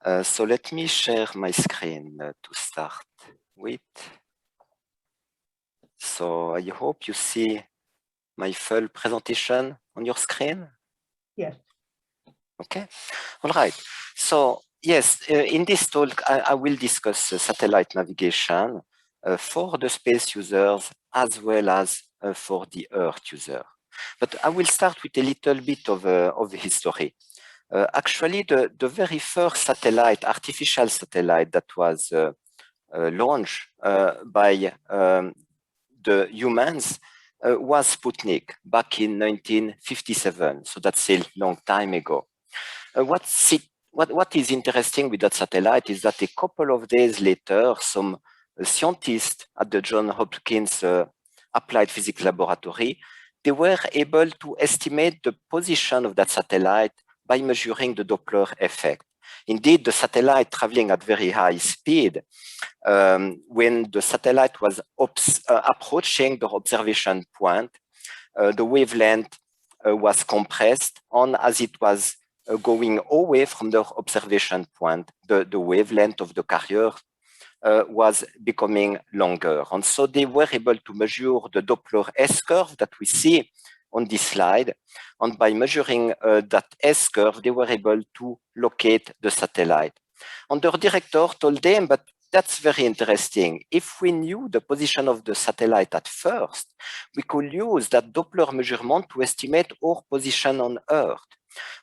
So let me share my screen to start with. So I hope you see my full presentation on your screen. Yes. Okay. All right. So yes, in this talk, I will discuss satellite navigation for the space users as well as for the Earth user. But I will start with a little bit of history. Actually, the very first satellite, artificial satellite that was launched by the humans was Sputnik back in 1957. So that's a long time ago. What is interesting with that satellite is that a couple of days later, some scientists at the Johns Hopkins Applied Physics Laboratory, they were able to estimate the position of that satellite by measuring the Doppler effect. Indeed, the satellite traveling at very high speed, when the satellite was approaching the observation point, the wavelength was compressed, and as it was going away from the observation point, the wavelength of the carrier was becoming longer. And so they were able to measure the Doppler S-curve that we see on this slide. And by measuring that S-curve, they were able to locate the satellite. And their director told them, but that's very interesting. If we knew the position of the satellite at first, we could use that Doppler measurement to estimate our position on Earth.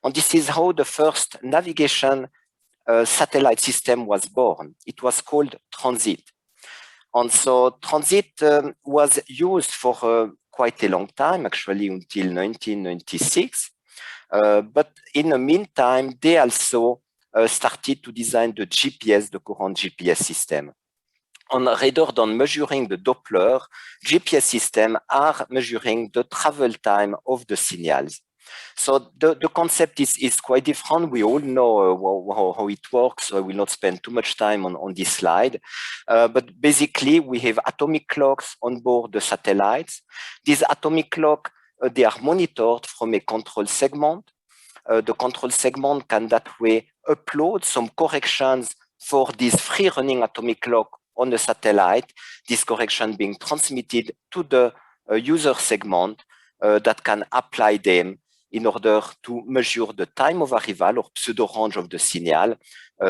And this is how the first navigation satellite system was born. It was called Transit. And so Transit was used for quite a long time, actually until 1996. But in the meantime, they also started to design the GPS, the current GPS system. And rather than measuring the Doppler, GPS systems are measuring the travel time of the signals. So the concept is quite different. We all know how it works, so I will not spend too much time on this slide. But basically, we have atomic clocks on board the satellites. These atomic clocks, they are monitored from a control segment. The control segment can that way upload some corrections for this free-running atomic clock on the satellite, this correction being transmitted to the user segment that can apply them in order to measure the time of arrival or pseudo range of the signal,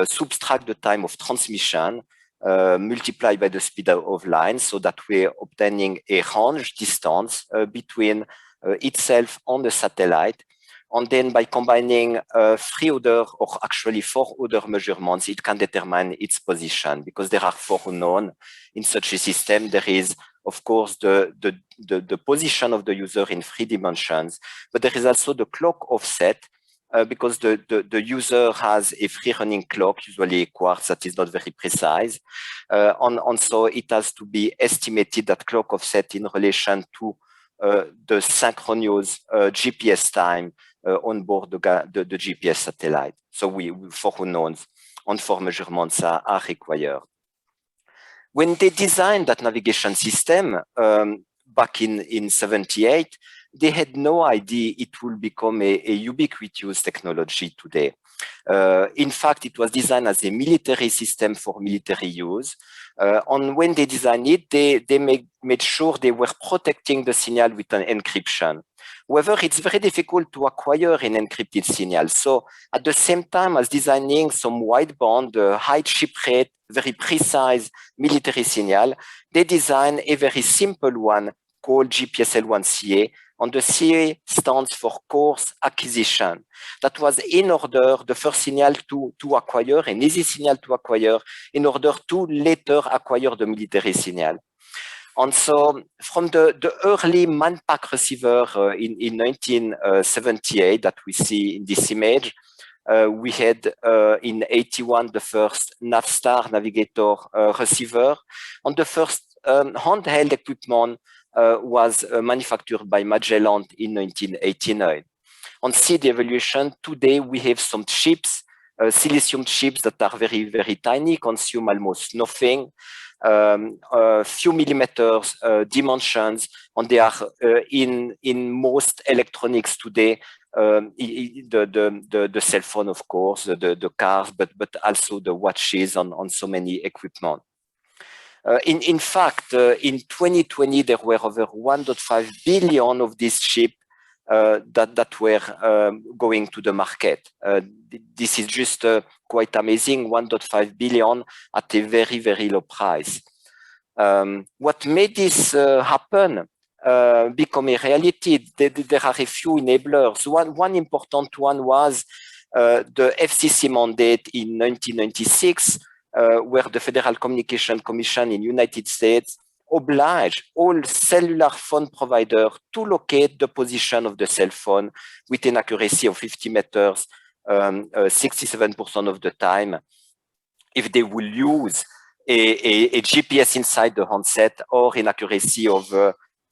subtract the time of transmission, multiply by the speed of line, so that we're obtaining a range distance between itself and the satellite. And then by combining 3 other, or actually 4 other measurements, it can determine its position, because there are 4 unknown in such a system. There is, of course, the position of the user in 3 dimensions, but there is also the clock offset, because the user has a free-running clock, usually a quartz that is not very precise. And so it has to be estimated, that clock offset, in relation to the synchronous GPS time on board the GPS satellite. So for unknowns and for measurements are required. When they designed that navigation system back in 78, they had no idea it will become a ubiquitous technology today. In fact, it was designed as a military system for military use. And when they designed it, they made sure they were protecting the signal with an encryption. However, it's very difficult to acquire an encrypted signal. So at the same time as designing some wideband, high chip rate, very precise military signal, they designed a very simple one called GPSL1CA, and the CA stands for coarse acquisition. That was in order, the first signal to acquire, an easy signal to acquire, in order to later acquire the military signal. And so from the early man-pack receiver in 1978 that we see in this image, we had in 81 the first Navstar Navigator receiver, and the first handheld equipment was manufactured by Magellan in 1989. On see the evolution, today we have some chips, silicium chips that are very, very tiny, consume almost nothing, a few millimeters dimensions, and they are in most electronics today the cell phone, of course, the cars, but also the watches on so many equipment. In fact, in 2020, there were over 1.5 billion of these chips that were going to the market. This is just quite amazing, 1.5 billion at a very, very low price. What made this happen become a reality? There are a few enablers. One important one was the FCC mandate in 1996, where the Federal Communication Commission in the United States obliged all cellular phone providers to locate the position of the cell phone with an accuracy of 50 meters, 67% of the time, if they will use a GPS inside the handset, or an accuracy of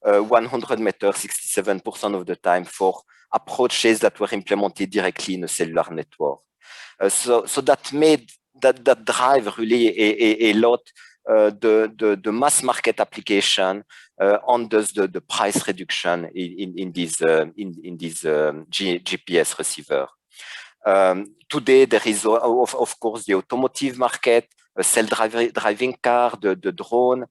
100 meters, 67% of the time, for approaches that were implemented directly in a cellular network. So that made that drive really a lot the mass market application on the price reduction in these GPS receiver. Today there is of course the automotive market, self-driving car, the drone.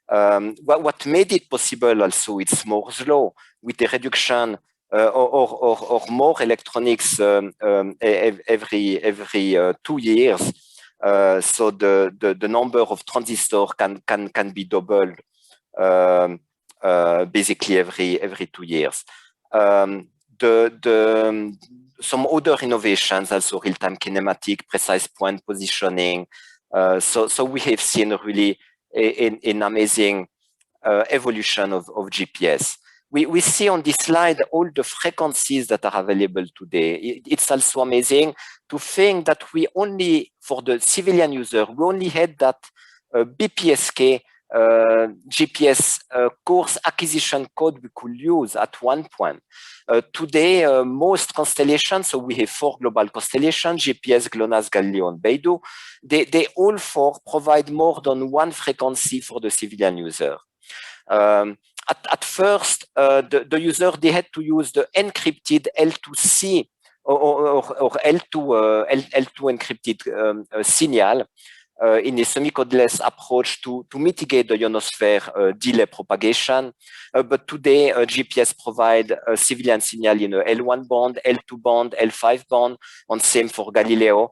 What made it possible also, it's Moore's law, with a reduction or more electronics every 2 years. So the number of transistors can be doubled basically every 2 years. Some other innovations also, real-time kinematic, precise point positioning. So we have seen really an amazing evolution of GPS. We see on this slide all the frequencies that are available today. It's also amazing to think that we only, for the civilian user, we only had that BPSK GPS coarse acquisition code we could use at one point. Today, most constellations, so we have 4 global constellations, GPS, GLONASS, Galileo, and Beidou, they all 4 provide more than one frequency for the civilian user. At first, the user, they had to use the encrypted L2C or L2 encrypted signal in a semi-codeless approach to mitigate the ionosphere delay propagation. But today, GPS provide a civilian signal in a L1 band, L2 band, L5 band, and same for Galileo,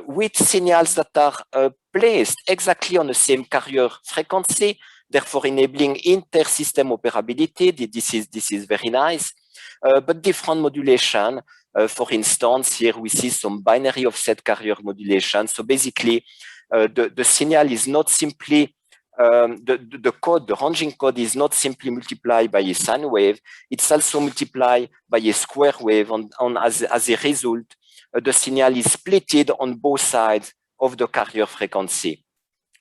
with signals that are placed exactly on the same carrier frequency, therefore enabling inter-system operability. This is very nice, but different modulation. For instance, here we see some binary offset carrier modulation. So basically, the signal is not simply the code, the ranging code is not simply multiplied by a sine wave. It's also multiplied by a square wave, and as a result, the signal is splitted on both sides of the carrier frequency.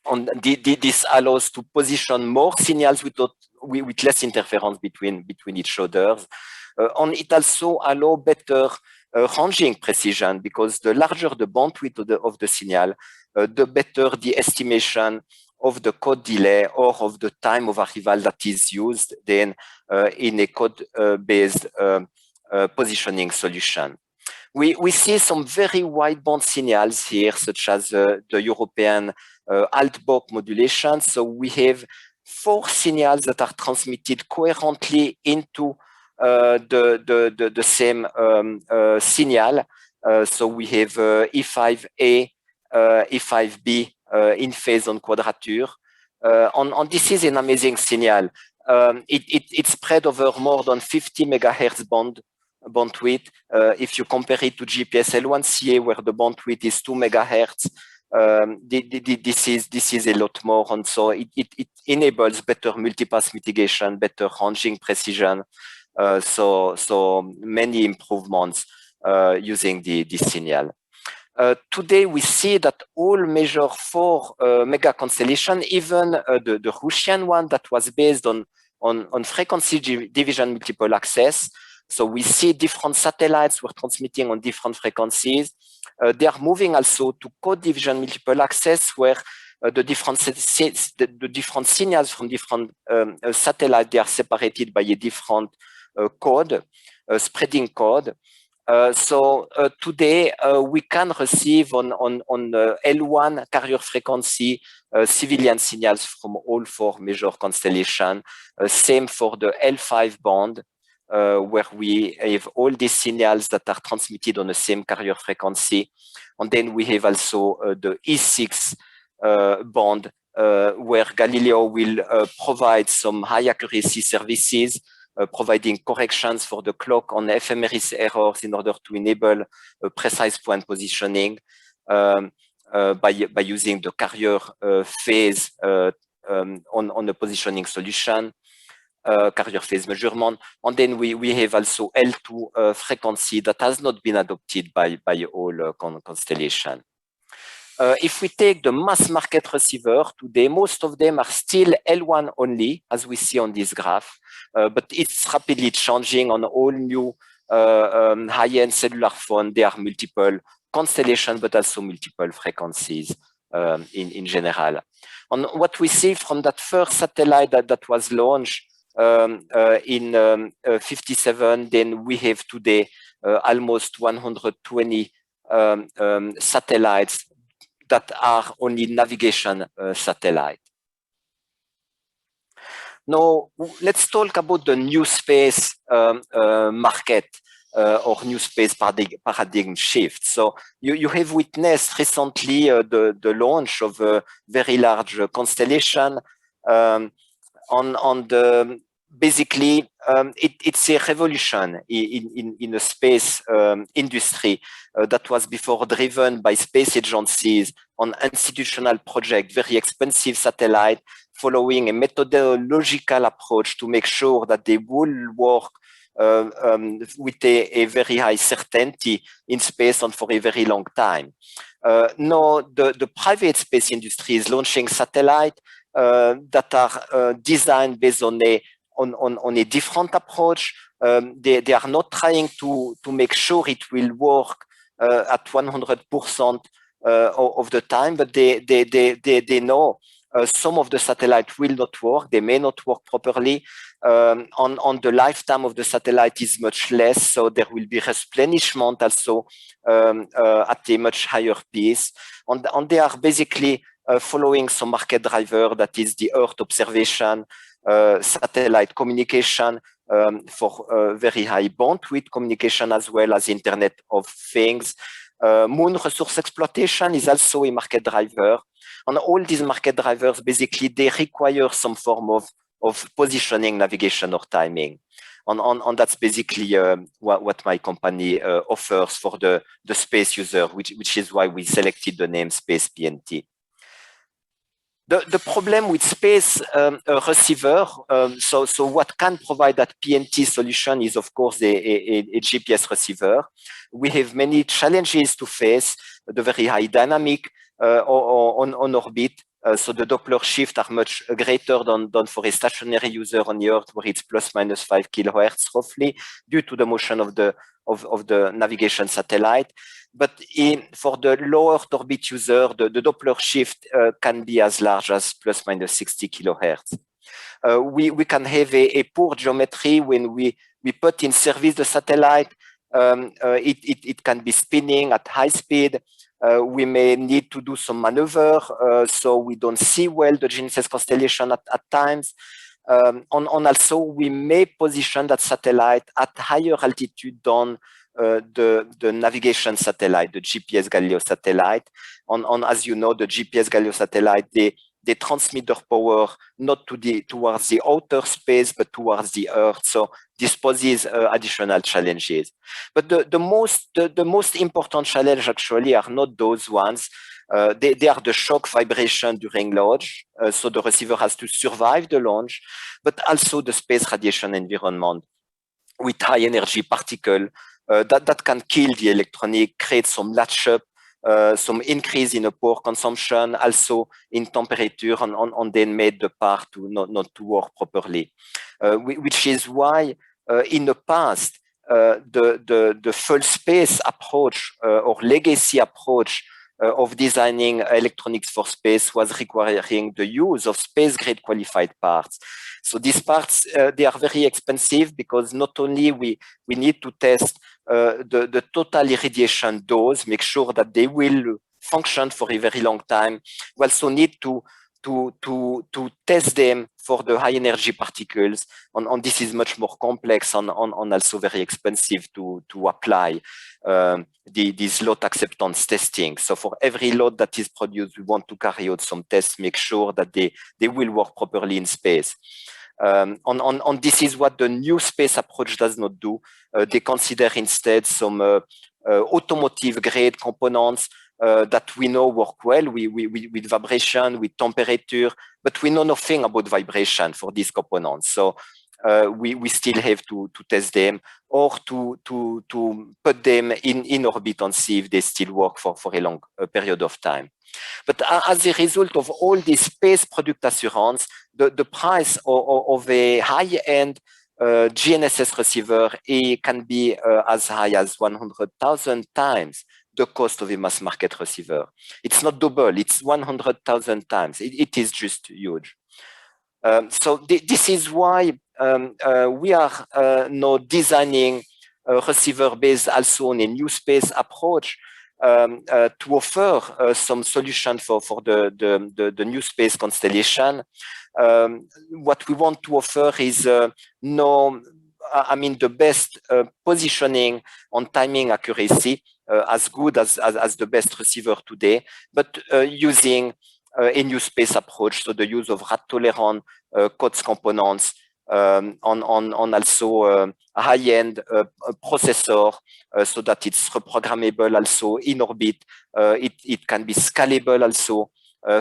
And this allows to position more signals with less interference between each other. And it also allows better ranging precision, because the larger the bandwidth of the signal, the better the estimation of the code delay or of the time of arrival that is used then in a code-based positioning solution. We see some very wideband signals here, such as the European Altbach modulation. So we have 4 signals that are transmitted coherently into the same signal. So we have E5A, E5B in phase on quadrature. And this is an amazing signal. It's spread over more than 50 megahertz bandwidth. If you compare it to GPS L1CA, where the bandwidth is 2 megahertz, this is a lot more, and so it enables better multipass mitigation, better ranging precision. So many improvements using this signal. Today we see that all major 4 mega constellation, even the Russian one that was based on frequency division multiple access. So we see different satellites were transmitting on different frequencies. They are moving also to code division multiple access, where the different signals from different satellites, they are separated by a different code, spreading code. Today we can receive on L1 carrier frequency civilian signals from all four major constellations. Same for the L5 band, where we have all these signals that are transmitted on the same carrier frequency. And then we have also the E6 band, where Galileo will provide some high accuracy services, providing corrections for the clock on ephemeris errors in order to enable precise point positioning by using the carrier phase on the positioning solution, carrier phase measurement. And then we have also L2 frequency that has not been adopted by all constellation. If we take the mass market receiver today, most of them are still L1 only, as we see on this graph, but it's rapidly changing on all new high-end cellular phone. There are multiple constellations, but also multiple frequencies in general. And what we see from that first satellite that was launched in 57, then we have today almost 120 satellites that are only navigation satellite. Now, let's talk about the new space market or new space paradigm shift. So you have witnessed recently the launch of a very large constellation on the basically, it's a revolution in the space industry that was before driven by space agencies on institutional project, very expensive satellite, following a methodological approach to make sure that they will work with a very high certainty in space and for a very long time. Now, the private space industry is launching satellites that are designed based on a different approach. They are not trying to make sure it will work at 100% of the time, but they know some of the satellites will not work. They may not work properly. On the lifetime of the satellite is much less, so there will be replenishment also at a much higher pace. And they are basically following some market driver, that is the Earth observation, satellite communication for very high bandwidth communication, as well as Internet of Things. Moon resource exploitation is also a market driver. And all these market drivers, basically, they require some form of positioning, navigation, or timing. And that's basically what my company offers for the space user, which is why we selected the name Space PNT. The problem with space receiver, so what can provide that PNT solution is, of course, a GPS receiver. We have many challenges to face, the very high dynamic on orbit. So the Doppler shift are much greater than for a stationary user on the Earth, where it's ±5 kilohertz roughly, due to the motion of the navigation satellite. But for the low Earth orbit user, the Doppler shift can be as large as ±60 kilohertz. We can have a poor geometry when we put in service the satellite. It can be spinning at high speed. We may need to do some maneuver, so we don't see well the Genesis constellation at times. And also, we may position that satellite at higher altitude than the navigation satellite, the GPS Galileo satellite. And as you know, the GPS Galileo satellite, they transmit their power not towards the outer space, but towards the Earth. So this poses additional challenges. But the most important challenge actually are not those ones. They are the shock vibration during launch. So the receiver has to survive the launch, but also the space radiation environment with high energy particle that can kill the electronic, create some latch up, some increase in the power consumption, also in temperature, and then made the part to not to work properly. Which is why in the past, the full space approach or legacy approach of designing electronics for space was requiring the use of space-grade qualified parts. So these parts, they are very expensive because not only we need to test the total irradiation dose, make sure that they will function for a very long time. We also need to test them for the high energy particles, and this is much more complex and also very expensive to apply these load acceptance testing. So for every load that is produced, we want to carry out some tests, make sure that they will work properly in space. And this is what the new space approach does not do. They consider instead some automotive grade components that we know work well with vibration, with temperature, but we know nothing about vibration for these components. So we still have to test them or to put them in orbit and see if they still work for a long period of time. But as a result of all this space product assurance, the price of a high-end GNSS receiver can be as high as 100,000 times the cost of a mass market receiver. It's not double, it's 100,000 times. It is just huge. So this is why we are now designing a receiver based also on a new space approach to offer some solution for the new space constellation. What we want to offer is the best positioning on timing accuracy, as good as the best receiver today, but using a new space approach, so the use of rad-tolerant COTS components, on also a high-end processor, so that it's reprogrammable also in orbit. It can be scalable also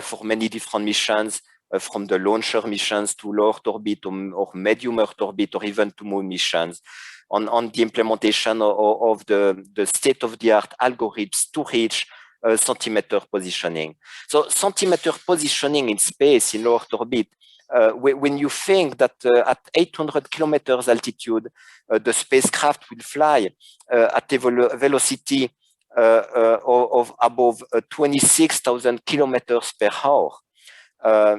for many different missions, from the launcher missions to low Earth orbit or medium Earth orbit, or even to moon missions. On the implementation of the state-of-the-art algorithms to reach centimeter positioning. So centimeter positioning in space, in low Earth orbit, when you think that at 800 kilometers altitude, the spacecraft will fly at a velocity of above 26,000 kilometers per hour,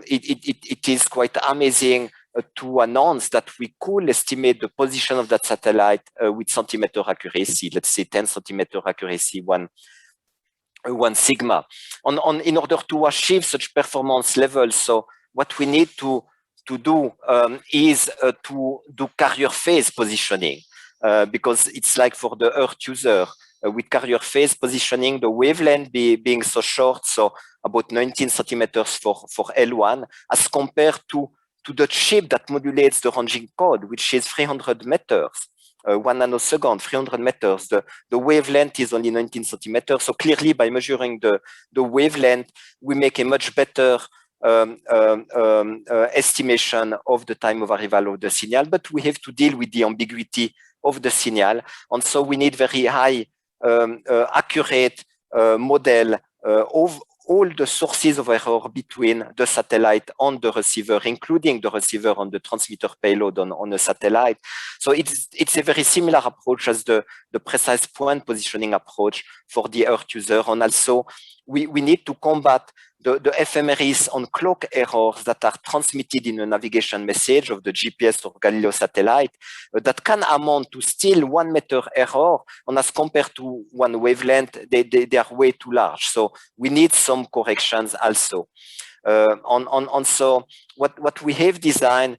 it is quite amazing to announce that we could estimate the position of that satellite with centimeter accuracy, let's say 10 centimeter accuracy, one sigma. In order to achieve such performance levels, so what we need to do is to do carrier phase positioning, because it's like for the Earth user, with carrier phase positioning, the wavelength being so short, so about 19 centimeters for L1, as compared to the chip that modulates the ranging code, which is 300 meters, 1 nanosecond, 300 meters. The wavelength is only 19 centimeters. So clearly, by measuring the wavelength, we make a much better estimation of the time of arrival of the signal, but we have to deal with the ambiguity of the signal. And so we need very high accurate model of all the sources of error between the satellite and the receiver, including the receiver and the transmitter payload on a satellite. So it's a very similar approach as the precise point positioning approach for the Earth user. And also, we need to combat the ephemeris and clock errors that are transmitted in a navigation message of the GPS or Galileo satellite that can amount to still 1 meter error, and as compared to one wavelength, they are way too large. So we need some corrections also. So what we have designed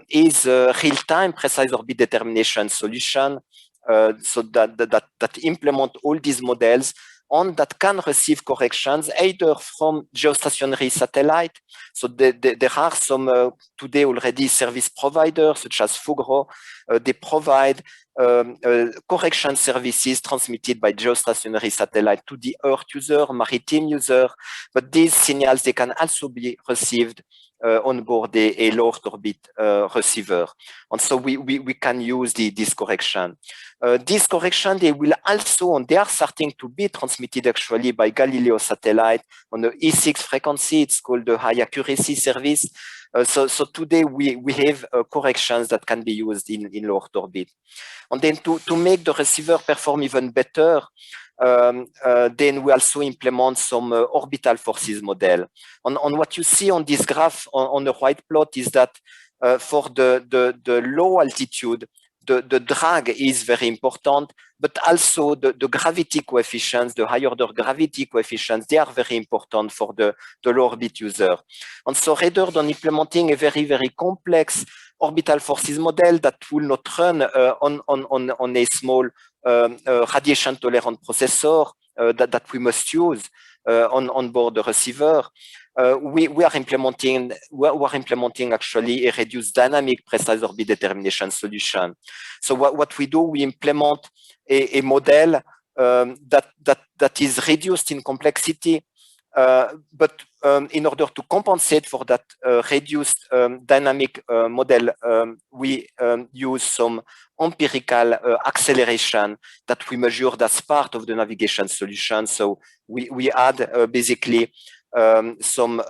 is a real-time precise orbit determination solution, so that implement all these models and that can receive corrections either from geostationary satellite. So there are some today already service providers such as Fugro. They provide correction services transmitted by geostationary satellite to the Earth user, maritime user, but these signals, they can also be received on board a low Earth orbit receiver. And so we can use this correction. This correction, they will also, and they are starting to be transmitted actually by Galileo satellite on the E6 frequency. It's called the high accuracy service. So today we have corrections that can be used in low Earth orbit. And then to make the receiver perform even better, then we also implement some orbital forces model. On what you see on this graph on the white plot is that for the low altitude, the drag is very important, but also the gravity coefficients, the higher order gravity coefficients, they are very important for the low orbit user. And so rather than implementing a very, very complex orbital forces model that will not run on a small radiation tolerant processor that we must use on board the receiver, we are implementing actually a reduced dynamic precise orbit determination solution. So what we do, we implement a model that is reduced in complexity, but in order to compensate for that reduced dynamic model, we use some empirical acceleration that we measured as part of the navigation solution. So we add basically some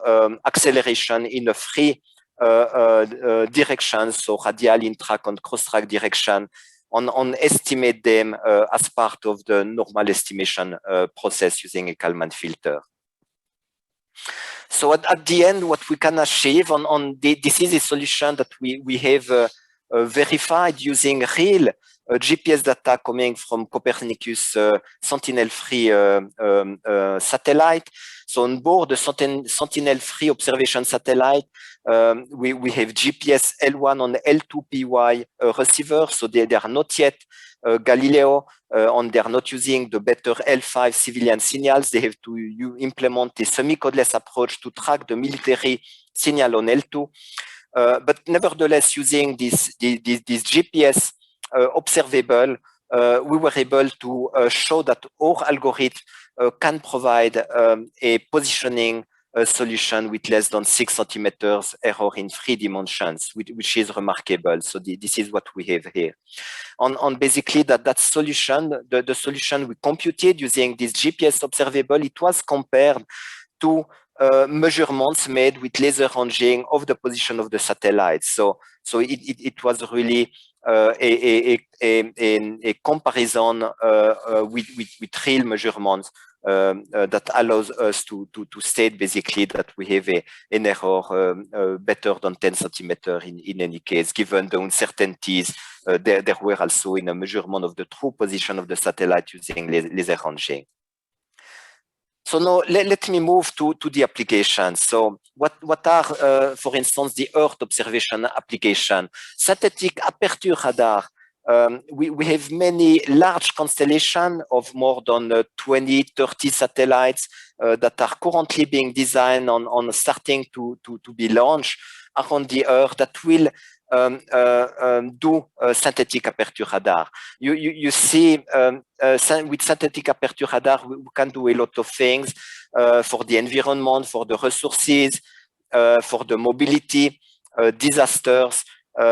acceleration in a free direction, so radial, in-track, and cross-track direction, on estimate them as part of the normal estimation process using a Kalman filter. So at the end, what we can achieve this is a solution that we have verified using real GPS data coming from Copernicus Sentinel-3 satellite. So on board the Sentinel-3 observation satellite, we have GPS L1 and L2 PY receivers. So they are not yet Galileo, and they are not using the better L5 civilian signals. They have to implement a semi-codeless approach to track the military signal on L2. But nevertheless, using this GPS observable, we were able to show that our algorithm can provide a positioning solution with less than 6 centimeters error in 3 dimensions, which is remarkable. So this is what we have here. On basically that solution, the solution we computed using this GPS observable, it was compared to measurements made with laser ranging of the position of the satellite. So it was really a comparison with real measurements that allows us to state basically that we have an error better than 10 centimeters in any case, given the uncertainties there were also in a measurement of the true position of the satellite using laser ranging. So now let me move to the applications. So what are, for instance, the Earth observation application? Synthetic aperture radar. We have many large constellations of more than 20, 30 satellites that are currently being designed on starting to be launched around the Earth that will do synthetic aperture radar. You see, with synthetic aperture radar, we can do a lot of things for the environment, for the resources, for the mobility, disasters.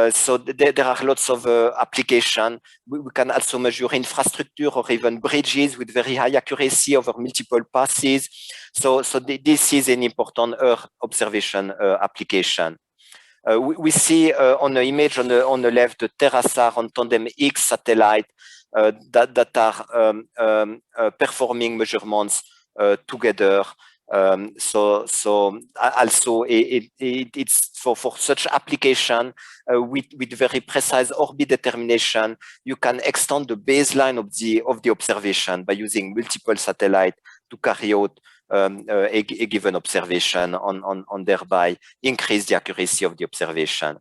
So there are lots of applications. We can also measure infrastructure or even bridges with very high accuracy over multiple passes. So this is an important Earth observation application. We see on the image on the left the TerraSAR and Tandem X satellite that are performing measurements together. So also it's for such application with very precise orbit determination, you can extend the baseline of the observation by using multiple satellites to carry out a given observation and thereby increase the accuracy of the observation.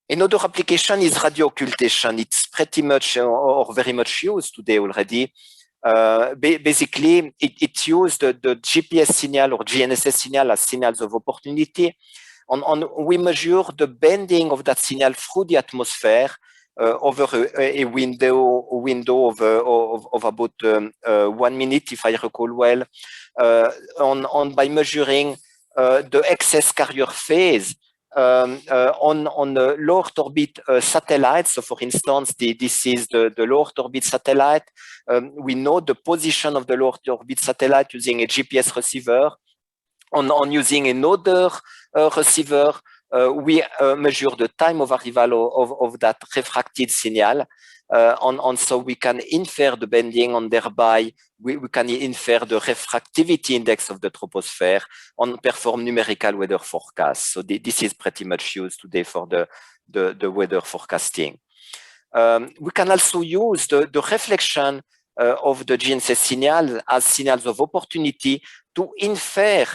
Another application is radio occultation. It's pretty much or very much used today already. Basically, it used the GPS signal or GNSS signal as signals of opportunity. We measure the bending of that signal through the atmosphere over a window of about 1 minute, if I recall well, by measuring the excess carrier phase on low Earth orbit satellites. So, for instance, this is the low Earth orbit satellite. We know the position of the low Earth orbit satellite using a GPS receiver. On using another receiver, we measure the time of arrival of that refracted signal. so we can infer the bending, and thereby we can infer the refractivity index of the troposphere and perform numerical weather forecasts. So this is pretty much used today for the weather forecasting. We can also use the reflection of the GNSS signal as signals of opportunity to infer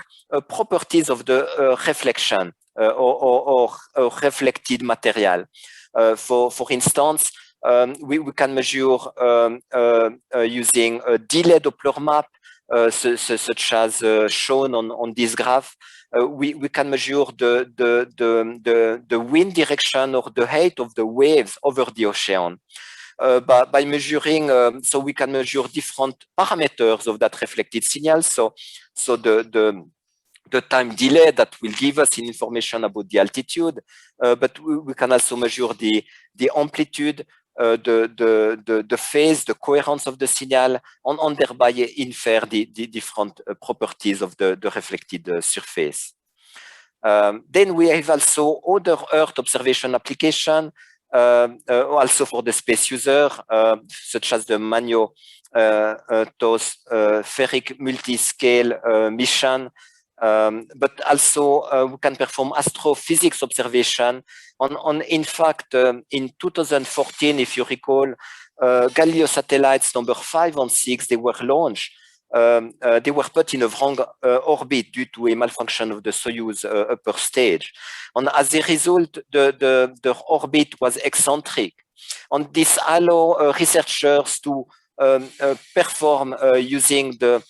properties of the reflection or reflected material. For instance, we can measure using a delay Doppler map, such as shown on this graph. We can measure the wind direction or the height of the waves over the ocean. By measuring, so we can measure different parameters of that reflected signal. So the time delay that will give us information about the altitude, but we can also measure the amplitude, the phase, the coherence of the signal, and thereby infer the different properties of the reflected surface. Then we have also other Earth observation application, also for the space user, such as the MANOS spheric multi-scale mission. But also we can perform astrophysics observation. In fact, in 2014, if you recall, Galileo satellites number 5 and 6, they were launched. They were put in a wrong orbit due to a malfunction of the Soyuz upper stage. And as a result, the orbit was eccentric. And this allows researchers to perform using the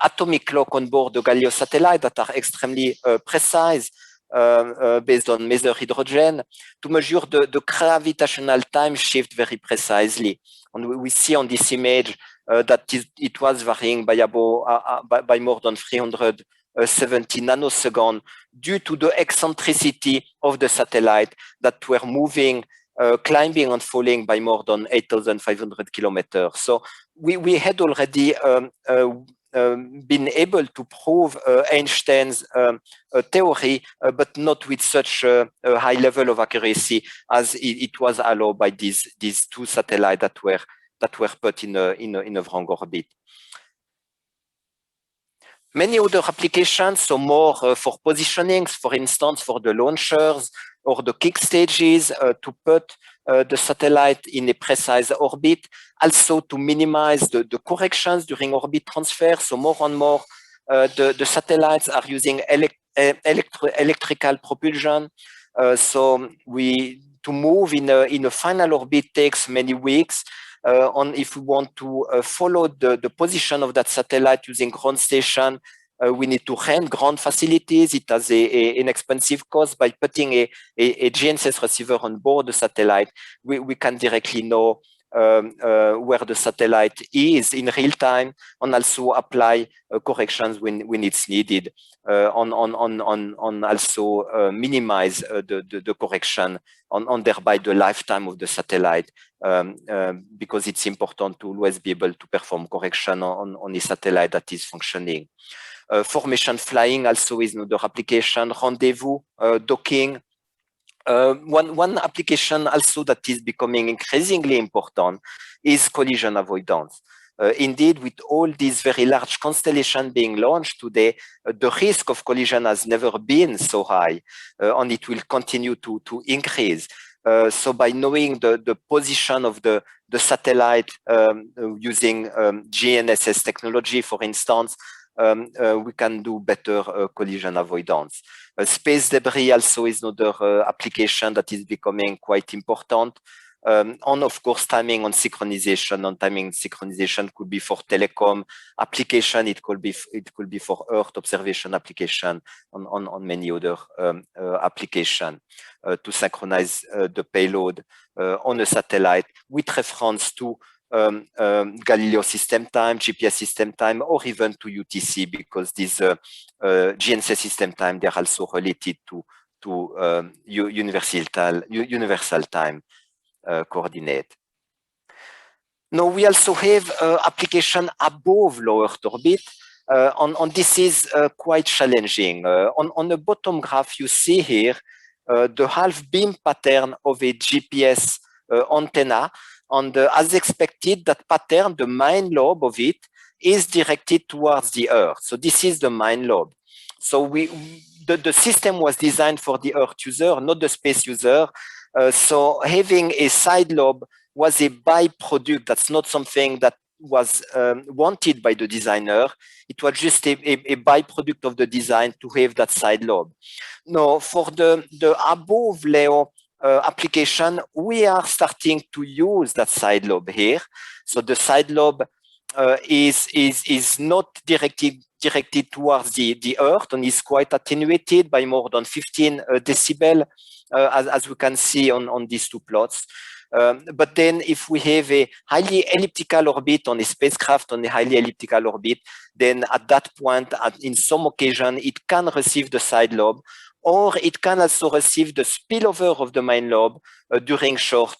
atomic clock on board the Galileo satellite that are extremely precise based on measured hydrogen to measure the gravitational time shift very precisely. And we see on this image that it was varying by by more than 370 nanoseconds due to the eccentricity of the satellite that were moving, climbing and falling by more than 8,500 kilometers. So we had already been able to prove Einstein's theory, but not with such a high level of accuracy as it was allowed by these two satellites that were put in a wrong orbit. Many other applications, so more for positionings, for instance, for the launchers or the kick stages to put the satellite in a precise orbit, also to minimize the corrections during orbit transfer. So more and more, the satellites are using electrical propulsion. So to move in a final orbit takes many weeks. And if we want to follow the position of that satellite using ground station, we need to rent ground facilities. It has an expensive cost. By putting a GNSS receiver on board the satellite, we can directly know where the satellite is in real time and also apply corrections when it's needed, and also minimize the correction and thereby the lifetime of the satellite, because it's important to always be able to perform correction on a satellite that is functioning. Formation flying also is another application, rendezvous, docking. One application also that is becoming increasingly important is collision avoidance. Indeed, with all these very large constellations being launched today, the risk of collision has never been so high, and it will continue to increase. So by knowing the position of the satellite using GNSS technology, for instance, we can do better collision avoidance. Space debris also is another application that is becoming quite important. And of course, timing and synchronization. And timing synchronization could be for telecom application. It could be for Earth observation application on many other application to synchronize the payload on a satellite with reference to Galileo system time, GPS system time, or even to UTC, because these GNSS system time, they're also related to universal time coordinate. Now we also have application above low Earth orbit, and this is quite challenging. On the bottom graph, you see here the half beam pattern of a GPS antenna. And as expected, that pattern, the main lobe of it, is directed towards the Earth. So this is the main lobe. So the system was designed for the Earth user, not the space user. So having a side lobe was a byproduct. That's not something that was wanted by the designer. It was just a byproduct of the design to have that side lobe. Now, for the above Leo application, we are starting to use that side lobe here. So the side lobe is not directed towards the Earth and is quite attenuated by more than 15 decibel, as we can see on these two plots. But then if we have a highly elliptical orbit on a spacecraft on a highly elliptical orbit, then at that point, in some occasion, it can receive the side lobe, or it can also receive the spillover of the main lobe during short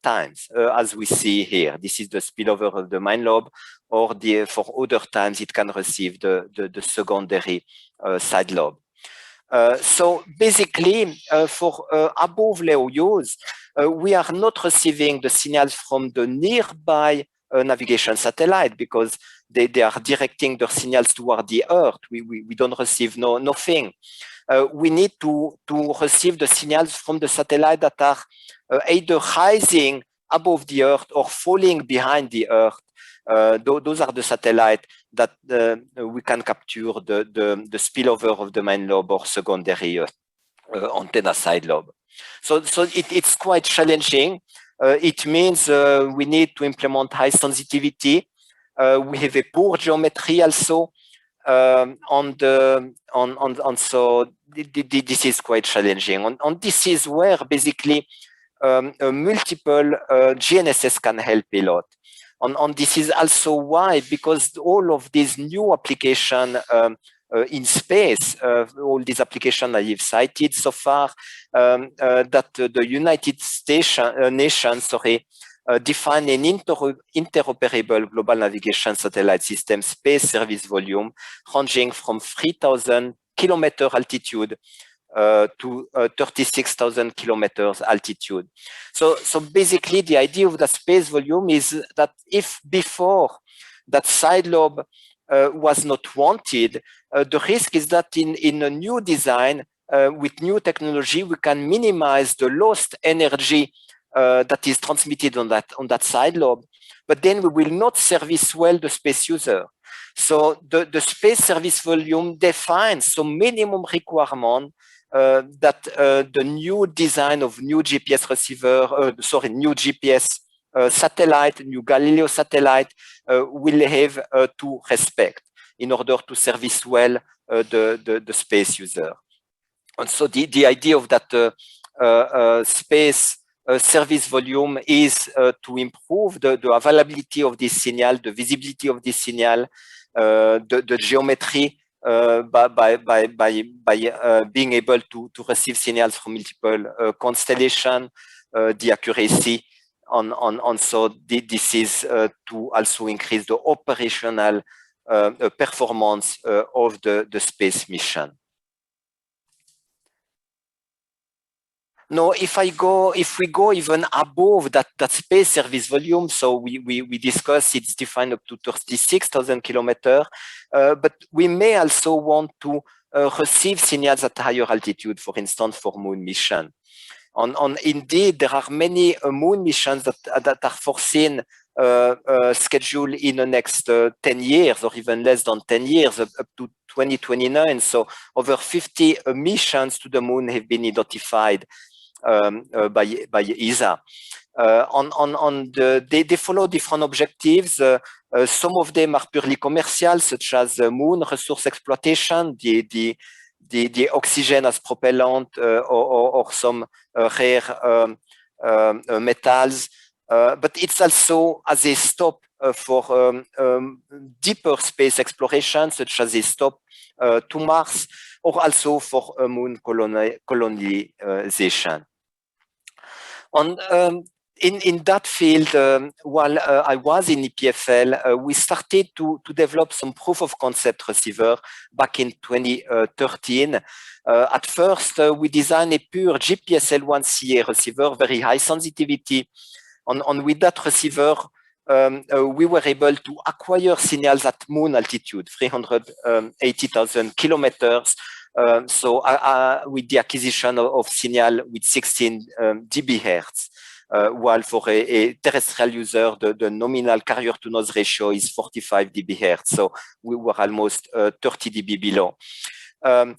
times, as we see here. This is the spillover of the main lobe, or for other times, it can receive the secondary side lobe. So basically, for above Leo use, we are not receiving the signals from the nearby navigation satellite because they are directing their signals toward the Earth. We don't receive nothing. We need to receive the signals from the satellite that are either rising above the Earth or falling behind the Earth. Those are the satellites that we can capture the spillover of the main lobe or secondary antenna side lobe. So it's quite challenging. It means we need to implement high sensitivity. We have a poor geometry also. So this is quite challenging. And this is where basically multiple GNSS can help a lot. And this is also why, because all of these new applications in space, all these applications I have cited so far, that the United Nations define an interoperable global navigation satellite system space service volume ranging from 3,000 kilometer altitude to 36,000 kilometers altitude. So basically the idea of the space volume is that if before that side lobe was not wanted, the risk is that in a new design with new technology, we can minimize the lost energy that is transmitted on that side lobe, but then we will not service well the space user. So the space service volume defines some minimum requirement that the new design of new GPS receiver, new GPS satellite, new Galileo satellite will have to respect in order to service well the space user. And so the idea of that space service volume is to improve the availability of this signal, the visibility of this signal, the geometry by being able to receive signals from multiple constellations, the accuracy, and so this is to also increase the operational performance of the space mission. Now, if we go even above that space service volume, so we discussed it's defined up to 36,000 kilometers, but we may also want to receive signals at higher altitude, for instance, for moon mission. And indeed, there are many moon missions that are foreseen scheduled in the next 10 years or even less than 10 years, up to 2029. So over 50 missions to the moon have been identified by ESA. They follow different objectives. Some of them are purely commercial, such as moon resource exploitation, the oxygen as propellant, or some rare metals. But it's also as a stop for deeper space exploration, such as a stop to Mars, or also for moon colonization. And in that field, while I was in EPFL, we started to develop some proof of concept receiver back in 2013. At first, we designed a pure GPSL1CA receiver, very high sensitivity. And with that receiver, we were able to acquire signals at moon altitude, 380,000 kilometers. So with the acquisition of signal with 16 dB hertz. While for a terrestrial user, the nominal carrier to noise ratio is 45 dB hertz. So we were almost 30 dB below. And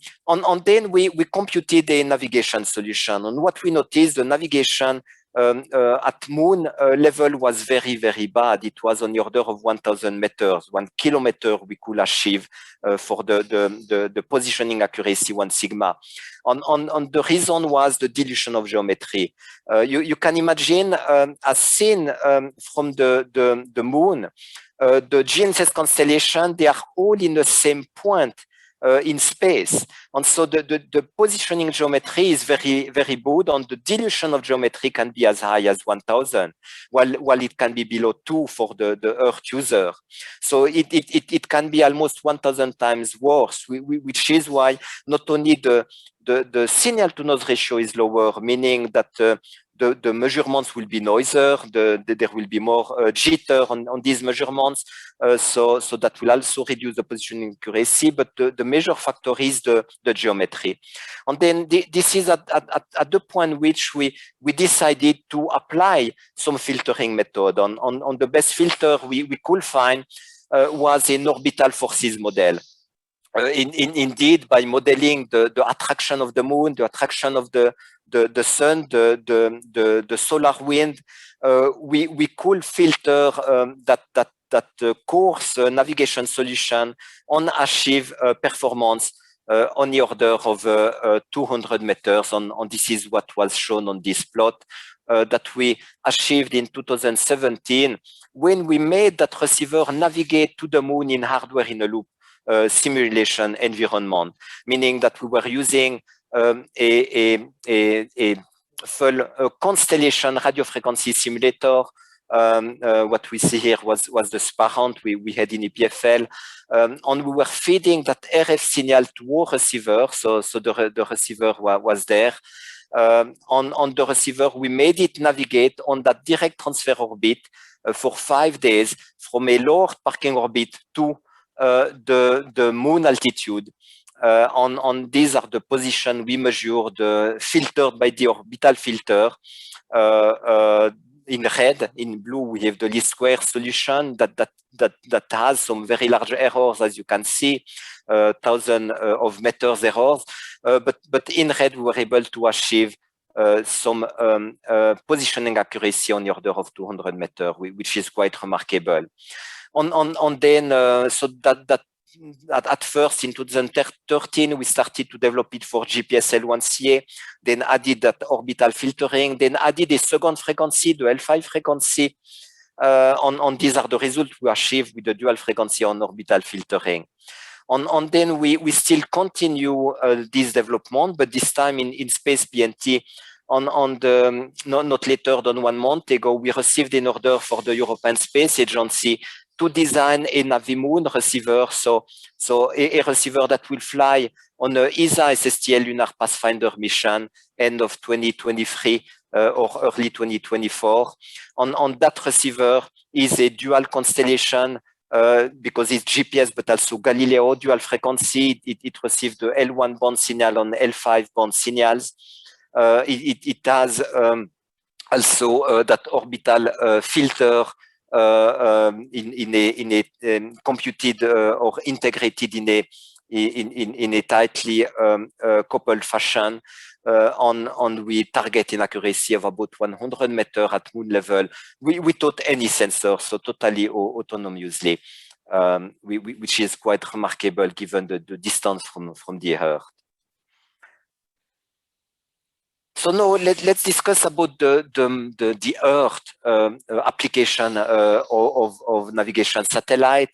then we computed a navigation solution. And what we noticed, the navigation at moon level was very, very bad. It was on the order of 1,000 meters, 1 kilometer we could achieve for the positioning accuracy 1 sigma. And the reason was the dilution of geometry. You can imagine, as seen from the moon, the GNSS constellation, they are all in the same point in space. And so the positioning geometry is very, very good, and the dilution of geometry can be as high as 1,000, while it can be below 2 for the Earth user. So it can be almost 1,000 times worse, which is why not only the signal to noise ratio is lower, meaning that the measurements will be noisier, there will be more jitter on these measurements, so that will also reduce the positioning accuracy, but the major factor is the geometry. And then this is at the point which we decided to apply some filtering method. On the best filter we could find was an orbital forces model. Indeed, by modeling the attraction of the moon, the attraction of the sun, the solar wind, we could filter that course navigation solution and achieve performance on the order of 200 meters. And this is what was shown on this plot that we achieved in 2017 when we made that receiver navigate to the moon in hardware in a loop simulation environment, meaning that we were using a full constellation radio frequency simulator. What we see here was the SPARANT we had in EPFL, and we were feeding that RF signal to our receiver. So the receiver was there. On the receiver, we made it navigate on that direct transfer orbit for 5 days from a low Earth parking orbit to the moon altitude. On these are the position we measured, filtered by the orbital filter. In red, in blue, we have the least square solution that has some very large errors, as you can see, thousands of meters errors. But in red, we were able to achieve some positioning accuracy on the order of 200 meters, which is quite remarkable. And then, so that at first in 2013, we started to develop it for GPSL1CA, then added that orbital filtering, then added a second frequency, the L5 frequency. And these are the results we achieved with the dual frequency on orbital filtering. And then we still continue this development, but this time in space PNT. Not later than 1 month ago, we received an order for the European Space Agency to design a Navimoon receiver, so a receiver that will fly on the ESA SSTL Lunar Pathfinder mission end of 2023 or early 2024. On that receiver is a dual constellation because it's GPS but also Galileo dual frequency. It received the L1 band signal on L5 band signals. It has also that orbital filter in a computed or integrated in a tightly coupled fashion, and we target an accuracy of about 100 meters at moon level without any sensor, so totally autonomously, which is quite remarkable given the distance from the Earth. So now let's discuss about the Earth application of navigation satellite.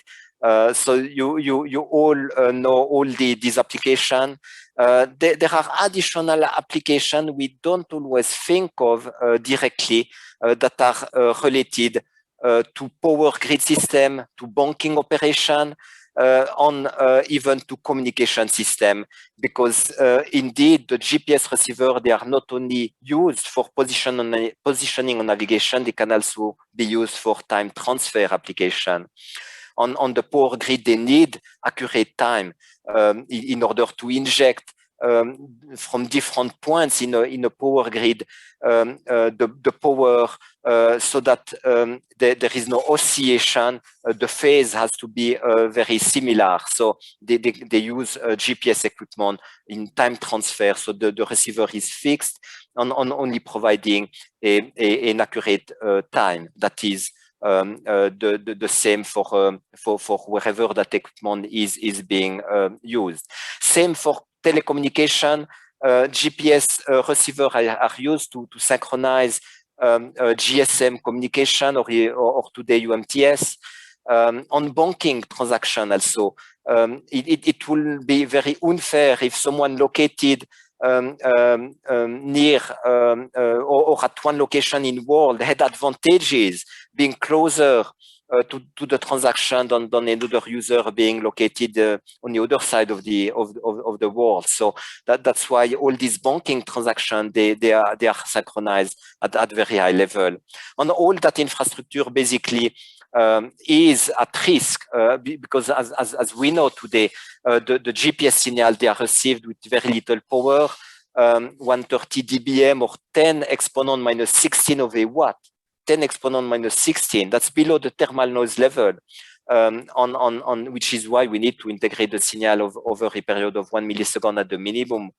So you all know all these applications. There are additional applications we don't always think of directly that are related to power grid system, to banking operation, on even to communication system, because indeed the GPS receiver, they are not only used for positioning and navigation, they can also be used for time transfer application. On the power grid, they need accurate time in order to inject from different points in a power grid the power so that there is no oscillation. The phase has to be very similar. So they use GPS equipment in time transfer, so the receiver is fixed on only providing an accurate time that is the same for wherever that equipment is being used. Same for telecommunication. GPS receivers are used to synchronize GSM communication or today UMTS. On banking transaction also, it will be very unfair if someone located near or at one location in world had advantages being closer to the transaction than another user being located on the other side of the world. So that's why all these banking transactions they are synchronized at very high level. And all that infrastructure basically is at risk because as we know today, the GPS signal they are received with very little power, 130 dBm or 10 exponent minus 16 of a watt. 10 exponent minus 16, that's below the thermal noise level, which is why we need to integrate the signal over a period of 1 millisecond at the minimum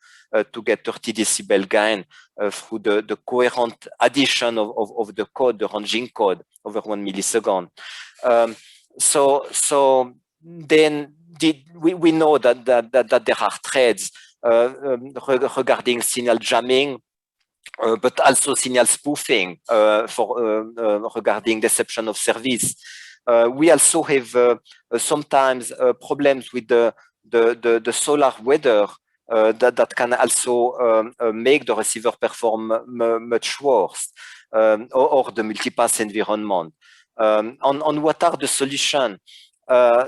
to get 30 decibel gain through the coherent addition of the code, the ranging code over 1 millisecond. So then we know that there are threats regarding signal jamming, but also signal spoofing regarding deception of service. We also have sometimes problems with the solar weather that can also make the receiver perform much worse, or the multipass environment. On what are the solutions?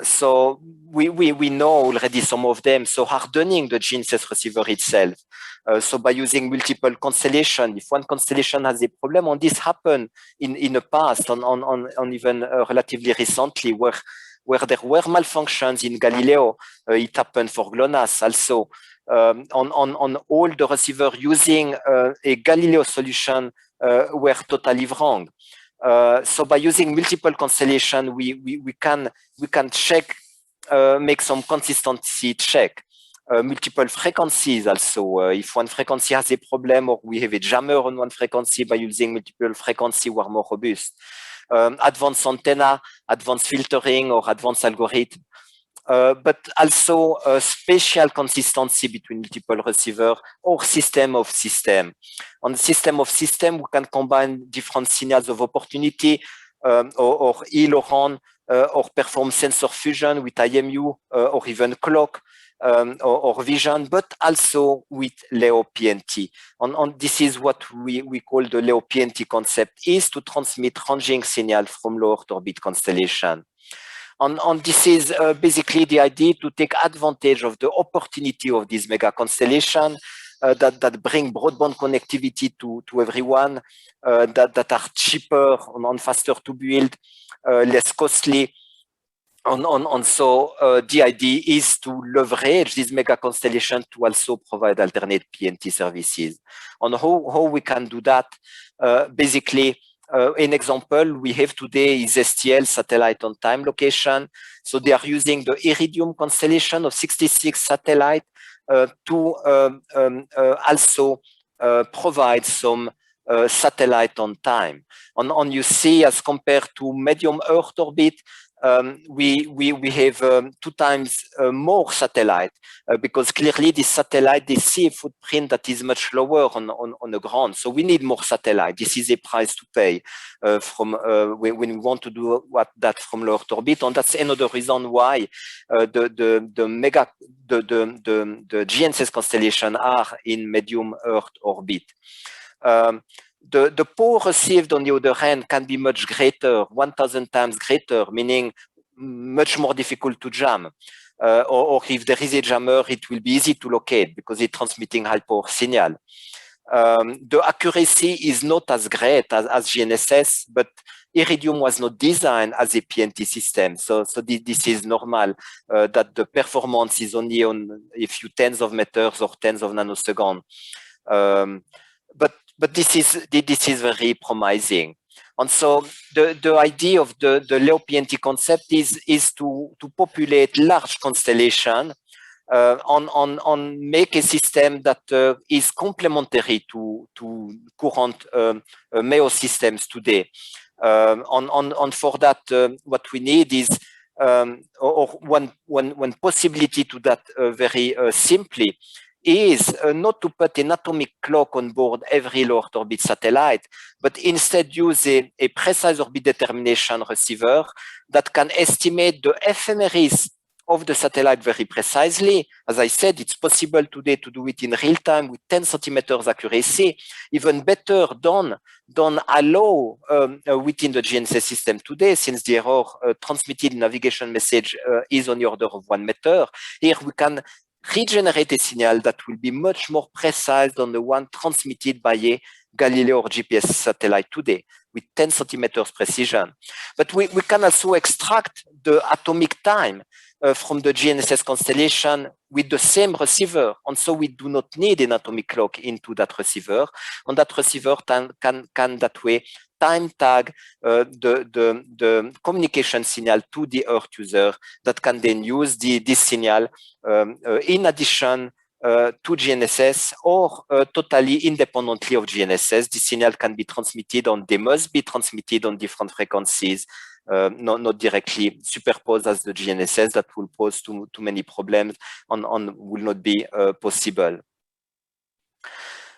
So we know already some of them. So hardening the GNSS receiver itself. So by using multiple constellation, if one constellation has a problem, and this happened in the past, on even relatively recently, where there were malfunctions in Galileo, it happened for GLONASS also. On all the receiver using a Galileo solution were totally wrong. So by using multiple constellation, we can check, make some consistency check. Multiple frequencies also. If one frequency has a problem or we have a jammer on one frequency, by using multiple frequency, we're more robust. Advanced antenna, advanced filtering, or advanced algorithm. But also spatial consistency between multiple receiver or system of system. On the system of system, we can combine different signals of opportunity or ill or on, or perform sensor fusion with IMU or even clock or vision, but also with LEO PNT. And this is what we call the LEO PNT concept, is to transmit ranging signal from low Earth orbit constellation. And this is basically the idea to take advantage of the opportunity of this mega constellation that bring broadband connectivity to everyone, that are cheaper and faster to build, less costly. And so the idea is to leverage this mega constellation to also provide alternate PNT services. On how we can do that, basically, an example we have today is STL, satellite on time location. So they are using the Iridium constellation of 66 satellites to also provide some satellite on time. And you see, as compared to medium Earth orbit, we have 2 times more satellite because clearly this satellite, they see a footprint that is much lower on the ground. So we need more satellite. This is a price to pay from when we want to do that from low Earth orbit. And that's another reason why the GNSS constellation are in medium Earth orbit. The power received on the other hand can be much greater, 1,000 times greater, meaning much more difficult to jam. Or if there is a jammer, it will be easy to locate because it's transmitting high power signal. The accuracy is not as great as GNSS, but Iridium was not designed as a PNT system. So this is normal that the performance is only on a few tens of meters or tens of nanoseconds. But this is very promising. And so the idea of the LEO PNT concept is to populate large constellation on make a system that is complementary to current MEO systems today. And for that, what we need is or one possibility to that very simply is not to put an atomic clock on board every low Earth orbit satellite, but instead use a precise orbit determination receiver that can estimate the ephemeris of the satellite very precisely. As I said, it's possible today to do it in real time with 10 centimeters accuracy, even better done allow within the GNSS system today, since the error transmitted navigation message is on the order of 1 meter. Here we can regenerate a signal that will be much more precise than the one transmitted by a Galileo or GPS satellite today with 10 centimeters precision. But we can also extract the atomic time from the GNSS constellation with the same receiver. And so we do not need an atomic clock into that receiver. And that receiver can that way time tag the communication signal to the Earth user that can then use this signal in addition to GNSS or totally independently of GNSS. The signal can be transmitted and they must be transmitted on different frequencies, not directly superposed as the GNSS. That will pose too many problems and will not be possible.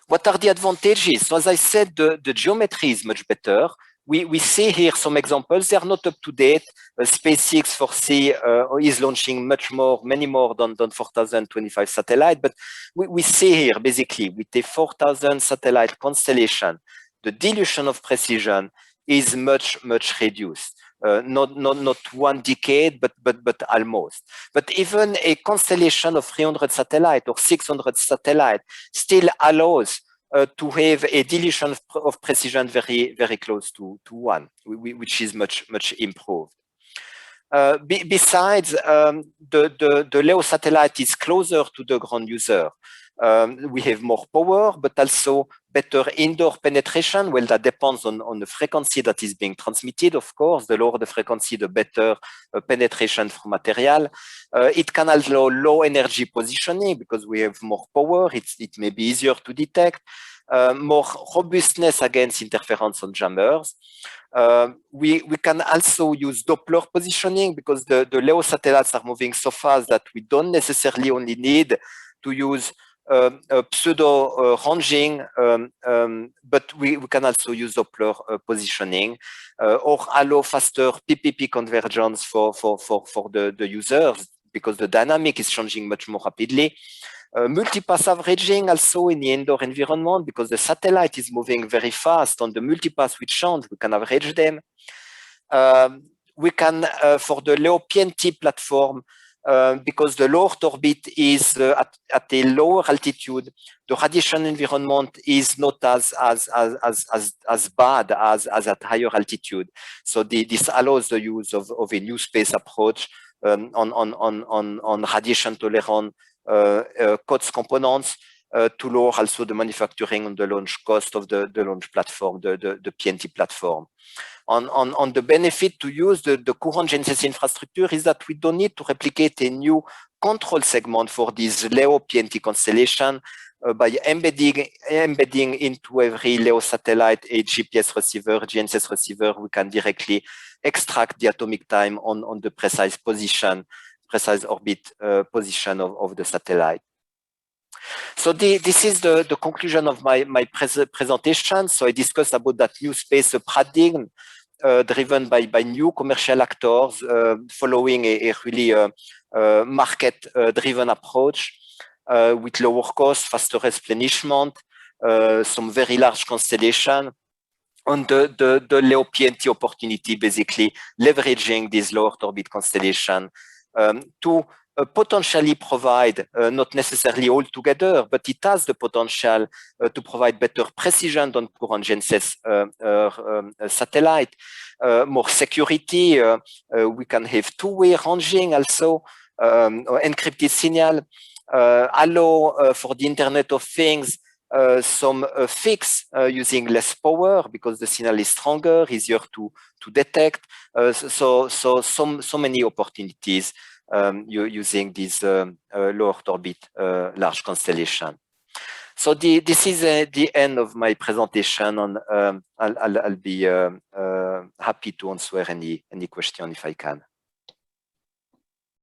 What are the advantages? So as I said, the geometry is much better. We see here some examples. They are not up to date. SpaceX foresee is launching many more than 4,025 satellites. But we see here basically with a 4,000 satellite constellation, the dilution of precision is much reduced. Not 1 decade, but almost. But even a constellation of 300 satellites or 600 satellites still allows to have a dilution of precision very close to 1, which is much improved. Besides, the LEO satellite is closer to the ground user. We have more power, but also better indoor penetration. Well, that depends on the frequency that is being transmitted, of course. The lower the frequency, the better penetration for material. It can allow low energy positioning because we have more power. It may be easier to detect. More robustness against interference on jammers. We can also use Doppler positioning because the LEO satellites are moving so fast that we don't necessarily only need to use pseudo ranging, but we can also use Doppler positioning or allow faster PPP convergence for the users because the dynamic is changing much more rapidly. Multipass averaging also in the indoor environment because the satellite is moving very fast. On the multipass we change, we can average them. We can, for the LEO PNT platform, because the low Earth orbit is at a lower altitude, the radiation environment is not as bad as at higher altitude. So this allows the use of a new space approach on radiation tolerant COTS components to lower also the manufacturing and the launch cost of the launch platform, the PNT platform. On the benefit to use the current GNSS infrastructure is that we don't need to replicate a new control segment for this LEO PNT constellation. by embedding into every LEO satellite a GPS receiver, GNSS receiver, we can directly extract the atomic time on the precise orbit position of the satellite. So this is the conclusion of my presentation. So I discussed about that new space paradigm driven by new commercial actors following a really market-driven approach with lower cost, faster replenishment, some very large constellation, and the LEO PNT opportunity, basically leveraging this low Earth orbit constellation to potentially provide, not necessarily all together, but it has the potential to provide better precision than current GNSS satellite, more security. We can have two-way ranging also, encrypted signal, allow for the Internet of Things, some fix using less power because the signal is stronger, easier to detect. So many opportunities using this low Earth orbit large constellation. So this is the end of my presentation. And I'll be happy to answer any question if I can.